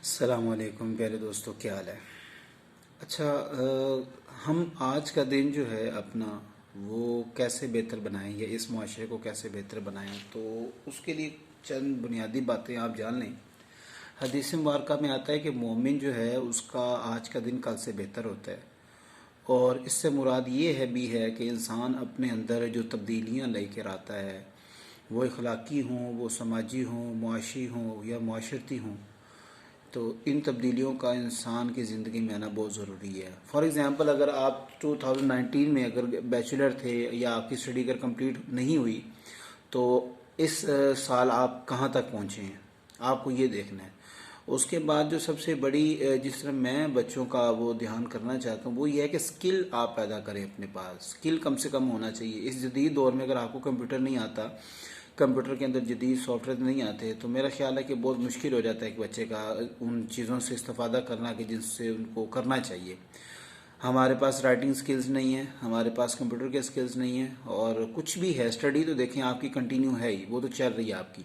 السلام علیکم پیارے دوستوں، کیا حال ہے؟ اچھا، ہم آج کا دن جو ہے اپنا وہ کیسے بہتر بنائیں یا اس معاشرے کو کیسے بہتر بنائیں، تو اس کے لیے چند بنیادی باتیں آپ جان لیں۔ حدیث مبارکہ میں آتا ہے کہ مومن جو ہے اس کا آج کا دن کل سے بہتر ہوتا ہے، اور اس سے مراد یہ ہے کہ انسان اپنے اندر جو تبدیلیاں لے کر آتا ہے، وہ اخلاقی ہوں، وہ سماجی ہوں، معاشی ہوں یا معاشرتی ہوں، تو ان تبدیلیوں کا انسان کی زندگی میں آنا بہت ضروری ہے۔ فار ایگزامپل، اگر آپ 2019 میں اگر بیچلر تھے یا آپ کی اسٹڈی اگر کمپلیٹ نہیں ہوئی، تو اس سال آپ کہاں تک پہنچے ہیں، آپ کو یہ دیکھنا ہے۔ اس کے بعد جو سب سے بڑی جس طرح میں بچوں کا وہ دھیان کرنا چاہتا ہوں، وہ یہ ہے کہ سکل آپ پیدا کریں اپنے پاس۔ سکل کم سے کم ہونا چاہیے۔ اس جدید دور میں اگر آپ کو کمپیوٹر نہیں آتا، کمپیوٹر کے اندر جدید سافٹ ویئر نہیں آتے، تو میرا خیال ہے کہ بہت مشکل ہو جاتا ہے کہ بچے کا ان چیزوں سے استفادہ کرنا کہ جن سے ان کو کرنا چاہیے۔ ہمارے پاس رائٹنگ سکلز نہیں ہیں، ہمارے پاس کمپیوٹر کے سکلز نہیں ہیں، اور کچھ بھی ہے اسٹڈی تو دیکھیں آپ کی کنٹینیو ہے ہی، وہ تو چل رہی ہے آپ کی۔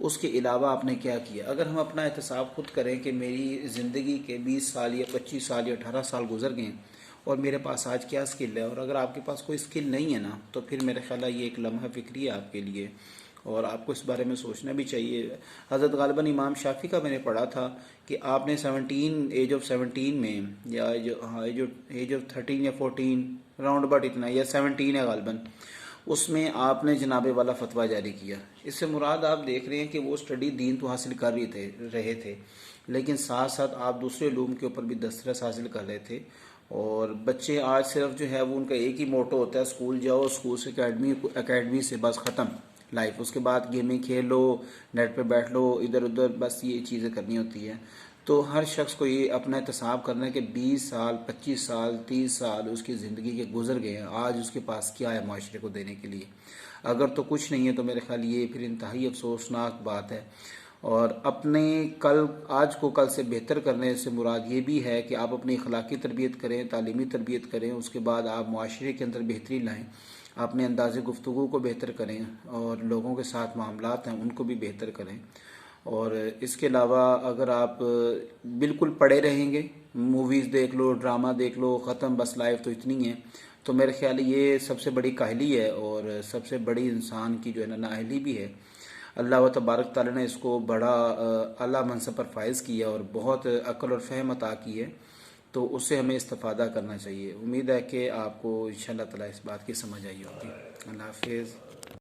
اس کے علاوہ آپ نے کیا کیا؟ اگر ہم اپنا احتساب خود کریں کہ میری زندگی کے 20 سال یا 25 سال یا 18 سال گزر گئے ہیں، اور میرے پاس آج کیا سکل ہے، اور اگر آپ کے پاس کوئی سکل نہیں ہے نا، تو پھر میرا خیال ہے یہ ایک لمحہ فکری ہے آپ کے لیے، اور آپ کو اس بارے میں سوچنا بھی چاہیے۔ حضرت غالباً امام شافعی کا میں نے پڑھا تھا کہ آپ نے ایج آف 17 میں، یا ایج آف 13 یا 14 راؤنڈ اباؤٹ اتنا، یا 17 ہے غالباً، اس میں آپ نے جنابے والا فتویٰ جاری کیا۔ اس سے مراد آپ دیکھ رہے ہیں کہ وہ اسٹڈی دین تو حاصل کر رہے تھے، لیکن ساتھ ساتھ آپ دوسرے علوم کے اوپر بھی دسترس حاصل کر رہے تھے۔ اور بچے آج صرف جو ہے وہ ان کا ایک ہی موٹو ہوتا ہے، اسکول جاؤ، اسکول سے اکیڈمی سے بس ختم لائف، اس کے بعد گیمیں کھیل لو، نیٹ پہ بیٹھ لو، ادھر ادھر بس یہ چیزیں کرنی ہوتی ہے۔ تو ہر شخص کو یہ اپنا احتساب کرنا ہے کہ 20 سال، 25 سال، 30 سال اس کی زندگی کے گزر گئے ہیں، آج اس کے پاس کیا ہے معاشرے کو دینے کے لیے۔ اگر تو کچھ نہیں ہے تو میرے خیال یہ پھر انتہائی افسوسناک بات ہے۔ اور اپنے آج کو کل سے بہتر کرنے سے مراد یہ بھی ہے کہ آپ اپنی اخلاقی تربیت کریں، تعلیمی تربیت کریں، اس کے بعد آپ معاشرے کے اندر بہتری لائیں، اپنے انداز گفتگو کو بہتر کریں، اور لوگوں کے ساتھ معاملات ہیں ان کو بھی بہتر کریں۔ اور اس کے علاوہ اگر آپ بالکل پڑے رہیں گے، موویز دیکھ لو، ڈرامہ دیکھ لو، ختم بس لائف تو اتنی ہے، تو میرے خیال یہ سب سے بڑی کاہلی ہے، اور سب سے بڑی انسان کی جو ہے نا نااہلی بھی ہے۔ اللہ و تبارک تعالیٰ نے اس کو بڑا اعلیٰ منصب پر فائز کیا اور بہت عقل اور فہم عطا کی ہے، تو اس سے ہمیں استفادہ کرنا چاہیے۔ امید ہے کہ آپ کو انشاءاللہ تعالیٰ اس بات کی سمجھ آئی ہوگی۔ اللہ حافظ۔